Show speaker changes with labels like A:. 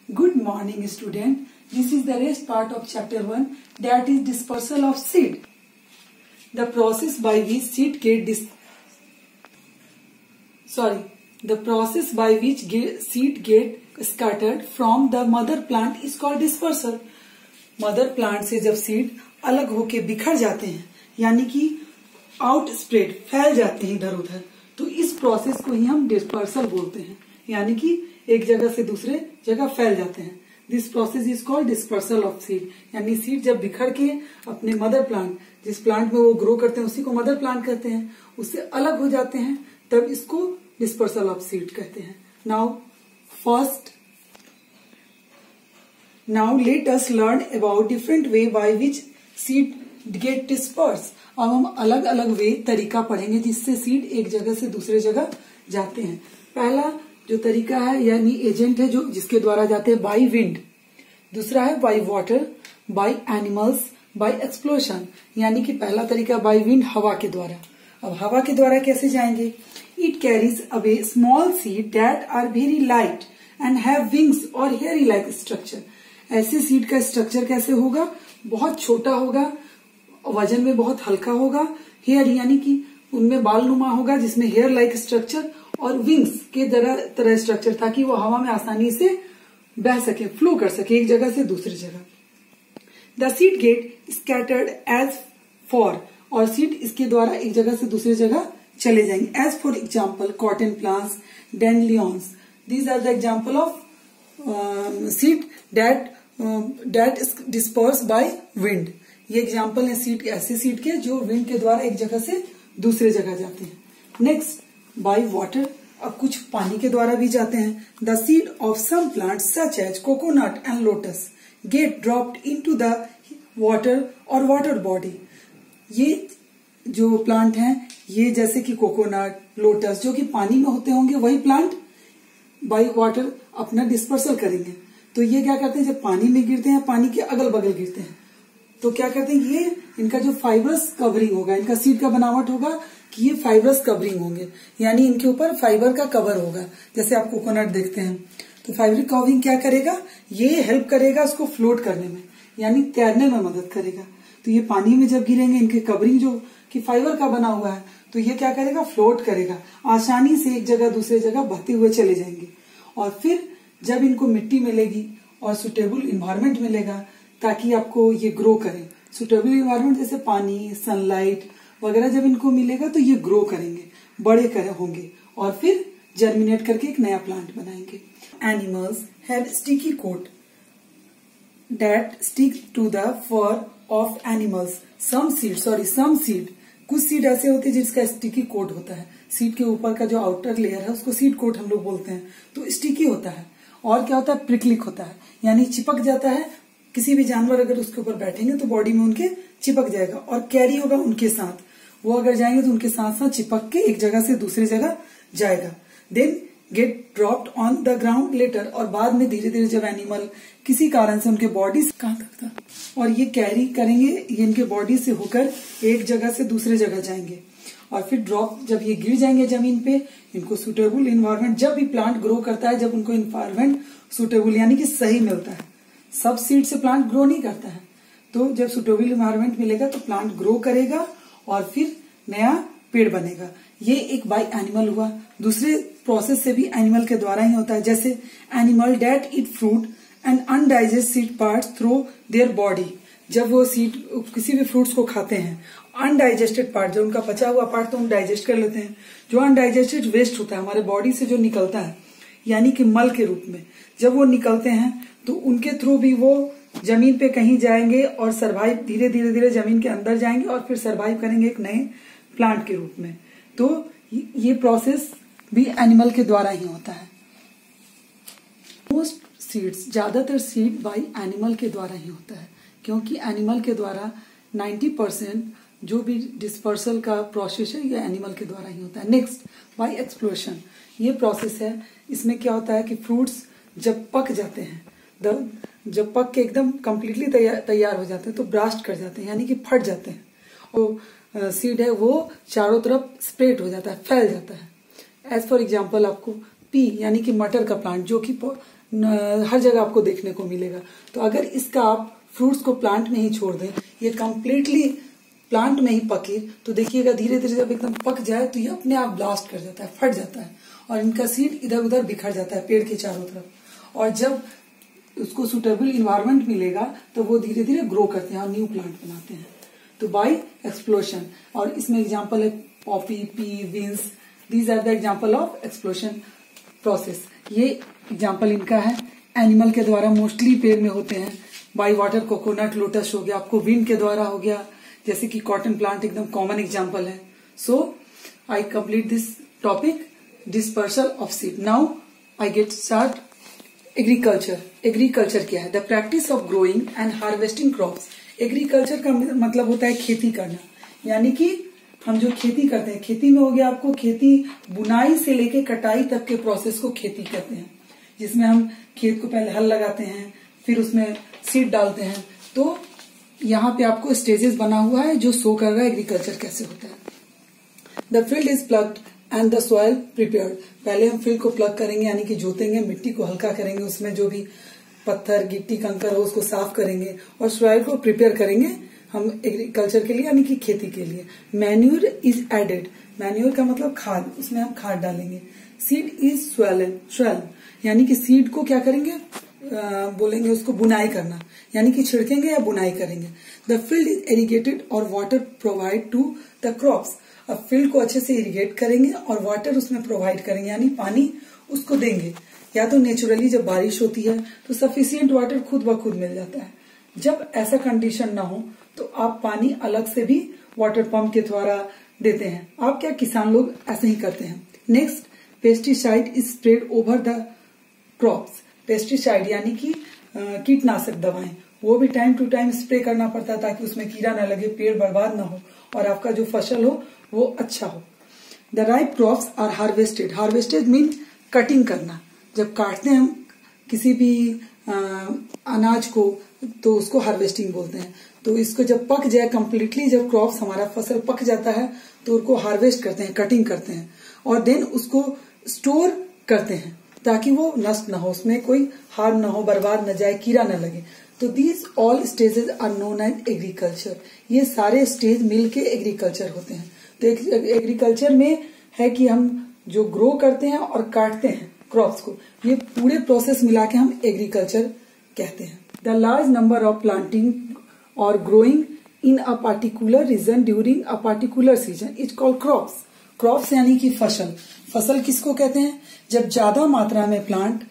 A: Good morning, student. This is the rest part of chapter 1, that is dispersal of seed. The process by which seed get scattered from the mother plant is called dispersal. Mother plant से जब seed अलग होके बिखर जाते हैं, यानी कि out spread फैल जाते हैं इधर उधर, तो इस प्रोसेस को ही हम डिस्पर्सल बोलते हैं, यानी कि एक जगह से दूसरे जगह फैल जाते हैं. This process is called dispersal of seed. यानी सीड जब बिखर के अपने मदर प्लांट, जिस प्लांट में वो ग्रो करते हैं उसी को मदर प्लांट कहते हैं, उससे अलग हो जाते हैं, तब इसको डिस्पर्सल ऑफ सीड कहते हैं. Now let us learn about different way by which seed get dispersed. अब हम अलग अलग वे तरीका पढ़ेंगे जिससे सीड एक जगह से दूसरे जगह जाते हैं. पहला जो तरीका है यानी एजेंट है जो जिसके द्वारा जाते हैं, बाय विंड. दूसरा है by water, by animals, by explosion. यानी कि पहला तरीका बाय विंड, हवा के द्वारा. अब हवा के द्वारा कैसे जाएंगे? It carries away small seed that are very light and have wings और हेयरी लाइक स्ट्रक्चर. ऐसे सीड का स्ट्रक्चर कैसे होगा? बहुत छोटा होगा, वजन में बहुत हल्का होगा, हेयर यानी कि उनमें बाल नुमा होगा जिसमें हेयर लाइक स्ट्रक्चर और विंग्स के तरह स्ट्रक्चर, ताकि वो हवा में आसानी से बह सके, फ्लो कर सके एक जगह से दूसरी जगह. The seed get scattered as far, और सीड इसके द्वारा एक जगह से दूसरी जगह चले जाएंगे. As for example cotton plants, dandelions, these are the example of seed that is dispersed by wind. ये एग्जाम्पल है सीड, ऐसे सीड के जो विंड के द्वारा एक जगह से दूसरे जगह जाते हैं. Next by water. अब कुछ पानी के द्वारा भी जाते हैं. The seed of some plants such as coconut and lotus get dropped into the water और वाटर बॉडी. ये जो प्लांट हैं, ये जैसे कि कोकोनट, लोटस, जो कि पानी में होते होंगे, वही प्लांट बाय वाटर अपना डिस्पर्सल करेंगे. तो ये क्या करते हैं, जब पानी में गिरते हैं, पानी के अगल बगल गिरते हैं, तो क्या करते हैं, ये इनका जो फाइबरस कवरिंग होगा, इनका सीड का बनावट होगा कि ये फाइबरस कवरिंग होंगे, यानी इनके ऊपर फाइबर का कवर होगा. जैसे आप कोकोनट देखते हैं तो फाइबर कवरिंग क्या करेगा, ये हेल्प करेगा उसको फ्लोट करने में, यानी तैरने में मदद करेगा. तो ये पानी में जब गिरेंगे, इनके कवरिंग जो कि फाइबर का बना हुआ है, तो ये क्या करेगा, फ्लोट करेगा, आसानी से एक जगह दूसरे जगह बहते हुए चले जाएंगे. और फिर जब इनको मिट्टी मिलेगी और सुटेबल इन्वायरमेंट मिलेगा ताकि आपको ये ग्रो करें, सुटेबल इन्वायरमेंट जैसे पानी, सनलाइट वगैरह जब इनको मिलेगा तो ये ग्रो करेंगे, बड़े होंगे और फिर जर्मिनेट करके एक नया प्लांट बनाएंगे. Animals have sticky coat that stick to the fur of animals. Some seed, कुछ सीड ऐसे होते हैं जिसका स्टिकी कोट होता है. सीड के ऊपर का जो आउटर लेयर है उसको सीड कोट हम लोग बोलते हैं. तो स्टिकी होता है. और क्या होता है, प्रिकलिक होता है, यानी चिपक जाता है. किसी भी जानवर अगर उसके ऊपर बैठेंगे तो बॉडी में उनके चिपक जाएगा. और कैरी होगा उनके साथ, वो अगर जाएंगे तो उनके साथ साथ चिपक के एक जगह से दूसरी जगह जाएगा. Then get dropped on the ground later, और बाद में धीरे धीरे जब एनिमल किसी कारण से उनके बॉडी कहाँ तक था, और ये कैरी करेंगे, ये इनके बॉडी से होकर एक जगह से दूसरे जगह जाएंगे. और फिर ड्रॉप जब ये गिर जाएंगे जमीन पे, इनको सुटेबल इन्वायरमेंट, जब भी प्लांट ग्रो करता है, जब उनको इन्वायरमेंट सुटेबल यानी कि सही मिलता है, सब सीड से प्लांट ग्रो नहीं करता है, तो जब सुटेबल इन्वायरमेंट मिलेगा तो प्लांट ग्रो करेगा और फिर नया पेड़ बनेगा. ये एक बाय एनिमल हुआ. दूसरे प्रोसेस से भी एनिमल के द्वारा ही होता है, जैसे animal that eat fruit and undigested seed part through their body. जब वो सीड किसी भी फ्रूट्स को खाते हैं, अनडाइजेस्टेड पार्ट, जो उनका बचा हुआ पार्ट तो हम डाइजेस्ट कर लेते हैं, जो अनडाइजेस्टेड वेस्ट होता है हमारे बॉडी से जो निकलता है, यानी कि मल के रूप में, जब वो निकलते हैं तो उनके थ्रू भी वो जमीन पे कहीं जाएंगे और सरवाइव, धीरे धीरे जमीन के अंदर जाएंगे और फिर सरवाइव करेंगे एक नए प्लांट के रूप में. तो ये प्रोसेस भी एनिमल के द्वारा ही होता है. मोस्ट सीड्स, ज्यादातर सीड बाय एनिमल के द्वारा ही होता है, क्योंकि एनिमल के द्वारा 90% जो भी डिस्पर्सल का प्रोसेस है ये एनिमल के द्वारा ही होता है. Next by explosion. ये प्रोसेस है, इसमें क्या होता है कि फ्रूट्स जब पक जाते हैं, जब पक के एकदम कम्प्लीटली तैयार हो जाते हैं तो ब्रास्ट कर जाते हैं, यानी कि फट जाते हैं, और सीड है वो चारों तरफ स्प्रेड हो जाता है, फैल जाता है. एज फॉर एग्जाम्पल आपको पी यानी कि मटर का प्लांट, जो कि हर जगह आपको देखने को मिलेगा। तो अगर इसका आप फ्रूट्स को प्लांट में ही छोड़ दें, ये कंप्लीटली प्लांट में ही पके, तो देखिएगा धीरे धीरे जब एकदम पक जाए तो ये अपने आप ब्लास्ट कर जाता है, फट जाता है और इनका सीड इधर उधर बिखर जाता है पेड़ के चारों तरफ। और जब उसको सुटेबल इन्वायरमेंट मिलेगा तो वो धीरे धीरे ग्रो करते हैं और न्यू प्लांट बनाते हैं। तो बाय एक्सप्लोशन, और इसमें एग्जांपल है poppy, pea, beans, these are the example of explosion process. ये एग्जांपल इनका है। एनिमल के द्वारा मोस्टली पेड़ में होते हैं। बाय वाटर कोकोनट, लोटस हो गया, आपको विंड के द्वारा हो गया, जैसे कि कॉटन प्लांट एकदम कॉमन एग्जांपल है। So I complete this topic, dispersal of seed. Now I get start agriculture. Agriculture क्या है? The practice of growing and harvesting crops. Agriculture का मतलब होता है खेती करना, यानी कि हम जो खेती करते हैं, खेती में हो गया आपको खेती बुनाई से लेके कटाई तक के प्रोसेस को खेती कहते हैं, जिसमें हम खेत को पहले हल लगाते हैं, फिर उसमें सीड डालते हैं। तो यहाँ पे आपको स्टेजेस बना हुआ है जो शो कर रहा है एग्रीकल्चर कैसे होता है। The field is ploughed and the soil prepared. पहले हम फील्ड को प्लग करेंगे, यानी कि जोतेंगे, मिट्टी को हल्का करेंगे, उसमें जो भी पत्थर, गिट्टी, कंकर हो उसको साफ करेंगे और सॉइल को प्रिपेयर करेंगे हम एग्रीकल्चर के लिए, यानी कि खेती के लिए। Manure is added. मैन्यूर का मतलब खाद, उसमें हम खाद डालेंगे। सीड इज स्वेलन, यानी कि सीड को क्या करेंगे, बोलेंगे उसको बुनाई करना, यानी कि छिड़केंगे या बुनाई करेंगे। द फील्ड इज इरिगेटेड और water provide to the crops. अब फील्ड को अच्छे से इरिगेट करेंगे और वाटर उसमें प्रोवाइड करेंगे, यानी पानी उसको देंगे। या तो नेचुरली जब बारिश होती है तो सफिशिएंट वाटर खुद ब खुद मिल जाता है। जब ऐसा कंडीशन ना हो तो आप पानी अलग से भी वाटर पंप के द्वारा देते हैं। आप क्या, किसान लोग ऐसे ही करते हैं। Next, pesticide is spread over the crops. Pesticide यानी कि कीटनाशक दवाएं, वो भी टाइम टू टाइम स्प्रे करना पड़ता है ताकि उसमें कीड़ा ना लगे, पेड़ बर्बाद ना हो और आपका जो फसल हो वो अच्छा हो। The ripe crops are harvested. Harvested mean cutting करना। जब काटते हैं हम किसी भी अनाज को तो उसको हार्वेस्टिंग बोलते हैं। तो इसको जब पक जाए कंप्लीटली, जब क्रॉप्स हमारा फसल पक जाता है तो उसको हार्वेस्ट करते हैं, कटिंग करते हैं और देन उसको स्टोर करते हैं ताकि वो नष्ट ना हो, उसमें कोई हार्म ना हो, बर्बाद न जाए, कीड़ा न लगे। तो these all stages are known as agriculture. ये सारे स्टेज मिलके एग्रीकल्चर होते हैं। तो एग्रीकल्चर में है कि हम जो ग्रो करते हैं और काटते हैं क्रॉप्स को, ये पूरे प्रोसेस मिला के हम एग्रीकल्चर कहते हैं। The large number of planting और growing in a particular region during a particular season is called crops. Crops यानी कि फसल। फसल किसको कहते हैं? जब ज्यादा मात्रा में प्लांट